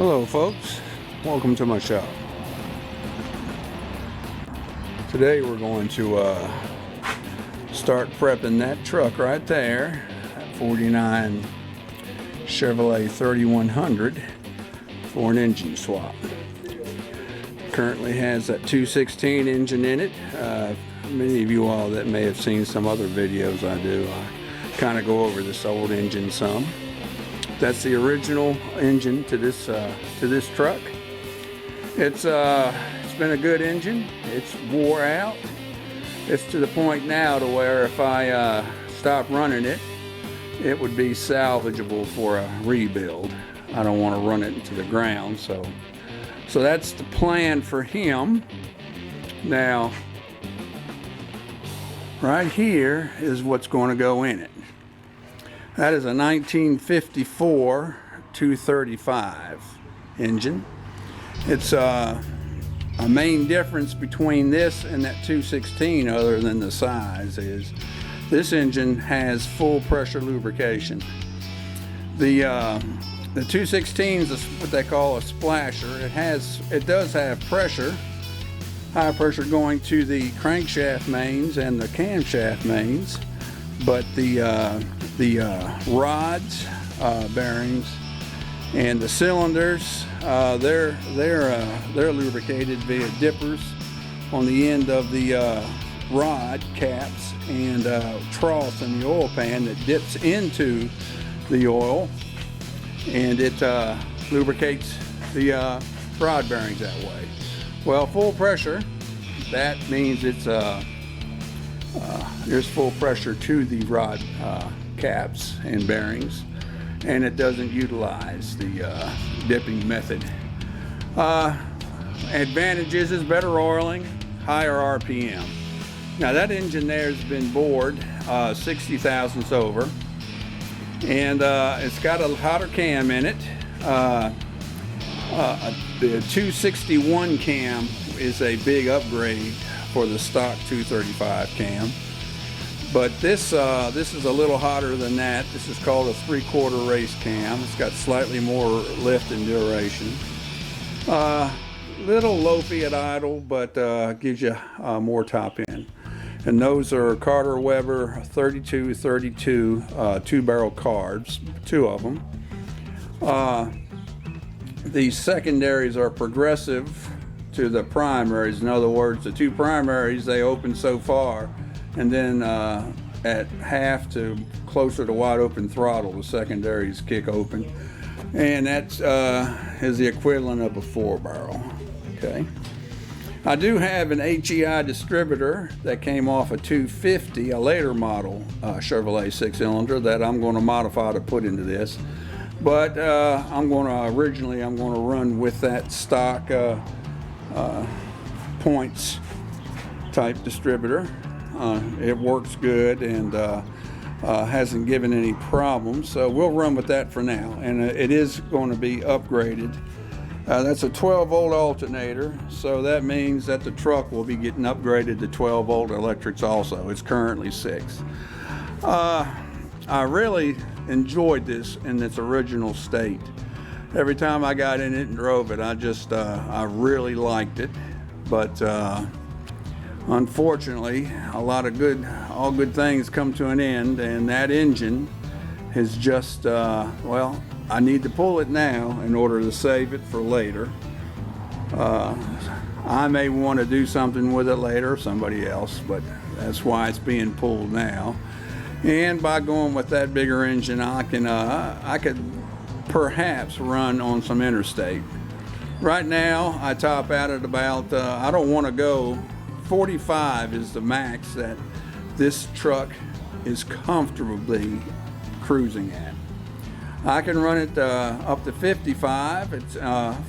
Hello folks, welcome to my shop. Today we're going to start prepping that truck right there, that 49 Chevrolet 3100, for an engine swap. Currently has that 216 engine in it. Many of you all that may have seen some other videos I do, I kind of go over this old engine some. That's the original engine to this truck. It's been a good engine. It's wore out. It's to the point now to where if I stop running it, it would be salvageable for a rebuild. I don't want to run it into the ground, so that's the plan for him. Now, right here is what's going to go in it. That is a 1954 235 engine. It's a main difference between this and that 216, other than the size, is this engine has full pressure lubrication. The 216 is what they call a splasher. It does have pressure, high pressure, going to the crankshaft mains and the camshaft mains, but the rods, bearings, and the cylinders, they're lubricated via dippers on the end of the rod caps and troughs in the oil pan that dips into the oil, and it lubricates the rod bearings that way. Well, full pressure, that means it's there's full pressure to the rod caps and bearings, and it doesn't utilize the dipping method. Advantages is better oiling, higher RPM. Now that engine there has been bored 60 thousandths over, and it's got a hotter cam in it. The 261 cam is a big upgrade for the stock 235 cam, but this is a little hotter than that. This is called a 3/4 race cam. It's got slightly more lift and duration. Little loafy at idle, but gives you more top end. And those are Carter Weber 3232 two-barrel carbs, two of them. The secondaries are progressive to the primaries. In other words, the two primaries, they open so far, and then at half to closer to wide open throttle, the secondaries kick open, and that is the equivalent of a 4-barrel. Okay, I do have an HEI distributor that came off a 250, a later model Chevrolet 6-cylinder that I'm going to modify to put into this, but originally I'm going to run with that stock points type distributor. It works good and hasn't given any problems, so we'll run with that for now, and it is going to be upgraded. That's a 12-volt alternator, so that means that the truck will be getting upgraded to 12-volt electrics also. It's currently 6. I really enjoyed this in its original state. Every time I got in it and drove it, I really liked it. But unfortunately, all good things come to an end, and that engine is just, well, I need to pull it now in order to save it for later. I may want to do something with it later, somebody else, but that's why it's being pulled now. And by going with that bigger engine, I could perhaps run on some interstate. Right now, I top out at about, I don't want to go, 45 is the max that this truck is comfortably cruising at. I can run it up to 55. It's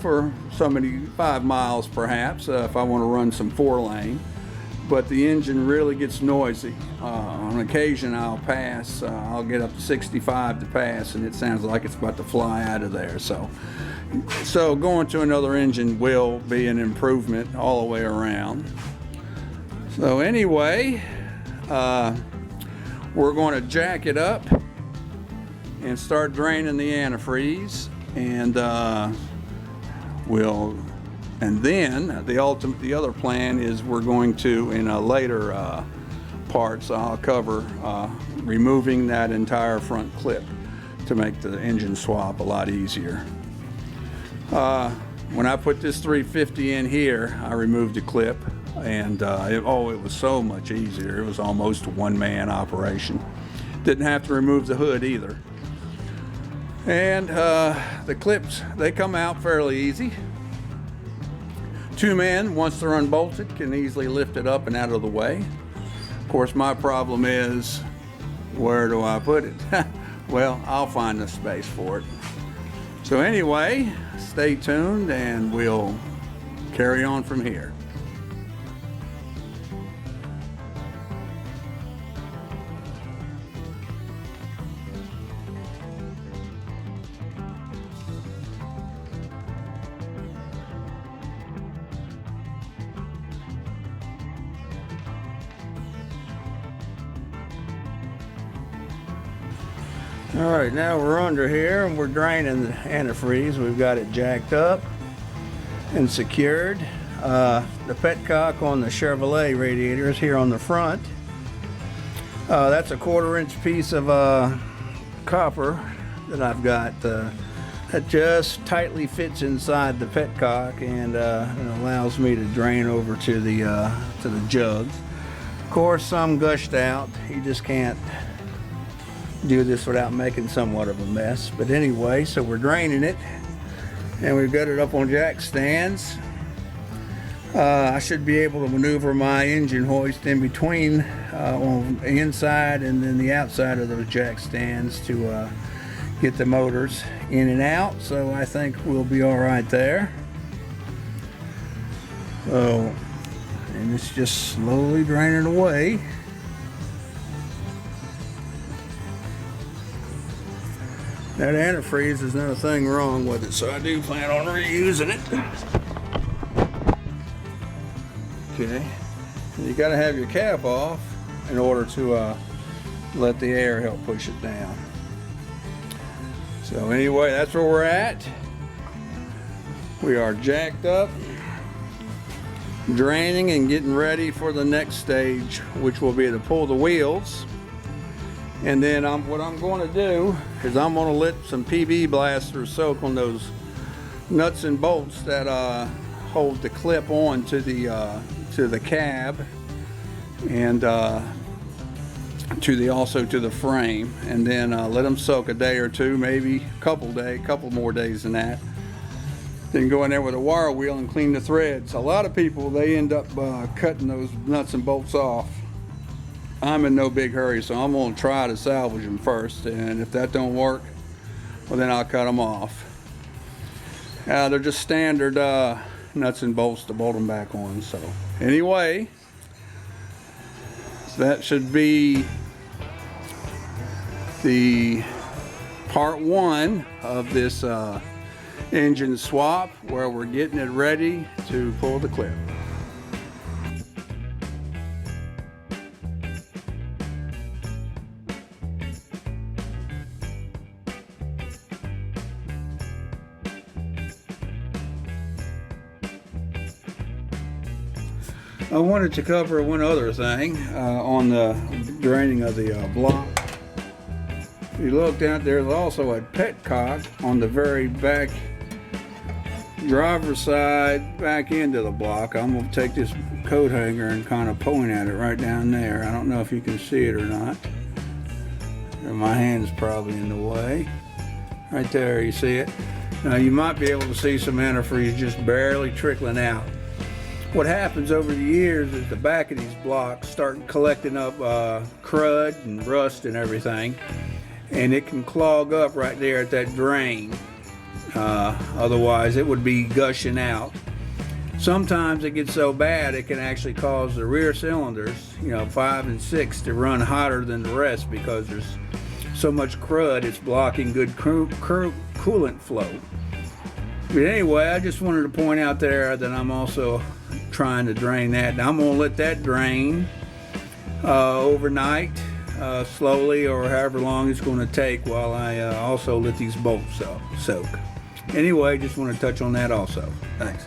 for so many 5 miles perhaps if I want to run some 4-lane. But the engine really gets noisy. On occasion I'll pass, I'll get up to 65 to pass, and it sounds like it's about to fly out of there. So going to another engine will be an improvement all the way around. So anyway, we're going to jack it up and start draining the antifreeze, and and then the other plan is we're going to, in a later parts, I'll cover removing that entire front clip to make the engine swap a lot easier. When I put this 350 in here, I removed the clip, and it was so much easier. It was almost a one-man operation. Didn't have to remove the hood either. And the clips, they come out fairly easy. Two men, once they're unbolted, can easily lift it up and out of the way. Of course, my problem is, where do I put it? Well, I'll find the space for it. So anyway, stay tuned and we'll carry on from here. All right, now we're under here and we're draining the antifreeze. We've got it jacked up and secured. The petcock on the Chevrolet radiator is here on the front. That's a 1/4 inch piece of copper that I've got that just tightly fits inside the petcock, and it allows me to drain over to the jugs. Of course, some gushed out. You just can't do this without making somewhat of a mess. But anyway, so we're draining it, and we've got it up on jack stands. I should be able to maneuver my engine hoist in between on the inside and then the outside of those jack stands to get the motors in and out. So I think we'll be all right there. So, and it's just slowly draining away. That antifreeze, there's not a thing wrong with it, so I do plan on reusing it. Okay, and you got to have your cap off in order to let the air help push it down. So anyway, that's where we're at. We are jacked up, draining and getting ready for the next stage, which will be to pull the wheels. And then what I'm going to do is I'm going to let some PB blaster soak on those nuts and bolts that hold the clip on to the cab, and also to the frame, and then let them soak a day or two, maybe a couple more days than that. Then go in there with a wire wheel and clean the threads. A lot of people, they end up cutting those nuts and bolts off. I'm in no big hurry, so I'm going to try to salvage them first, and if that don't work, well, then I'll cut them off. They're just standard nuts and bolts to bolt them back on. So anyway, that should be the part 1 of this engine swap, where we're getting it ready to pull the clip. I wanted to cover one other thing on the draining of the block. If you look down, there's also a petcock on the very back driver's side back end of the block. I'm going to take this coat hanger and kind of point at it right down there. I don't know if you can see it or not. My hand's probably in the way. Right there, you see it? Now you might be able to see some antifreeze just barely trickling out. What happens over the years is the back of these blocks start collecting up crud and rust and everything, and it can clog up right there at that drain. Otherwise it would be gushing out. Sometimes it gets so bad it can actually cause the rear cylinders, 5 and 6, to run hotter than the rest, because there's so much crud it's blocking good coolant flow. But anyway, I just wanted to point out there that I'm also trying to drain that. Now I'm going to let that drain overnight, slowly, or however long it's going to take, while I also let these bolts soak. Anyway, just want to touch on that also. Thanks.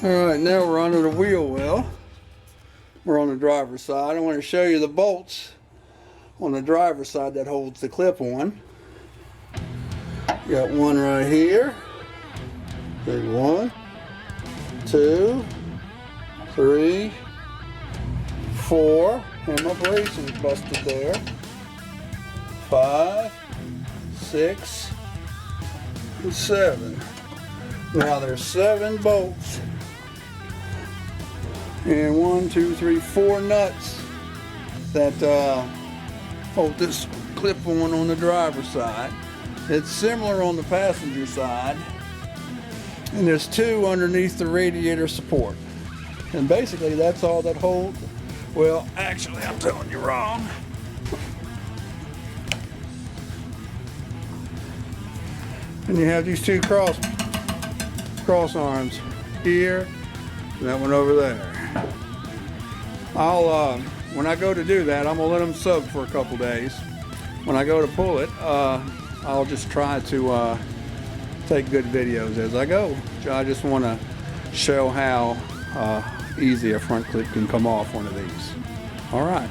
All right, now we're under the wheel well. We're on the driver's side. I want to show you the bolts on the driver's side that holds the clip on. Got one right here. Big 1, 2, 3, 4. And my bracing's busted there. 5, 6, and 7. Now there's 7 bolts. And 1, 2, 3, 4 nuts that hold this clip on the driver's side. It's similar on the passenger side. And there's 2 underneath the radiator support. And basically that's all that holds. Well, actually I'm telling you wrong. And you have these 2 cross arms here, and that one over there. When I go to do that, I'm gonna let them sub for a couple days. When I go to pull it, I'll just try to take good videos as I go. I just want to show how easy a front clip can come off one of these. All right.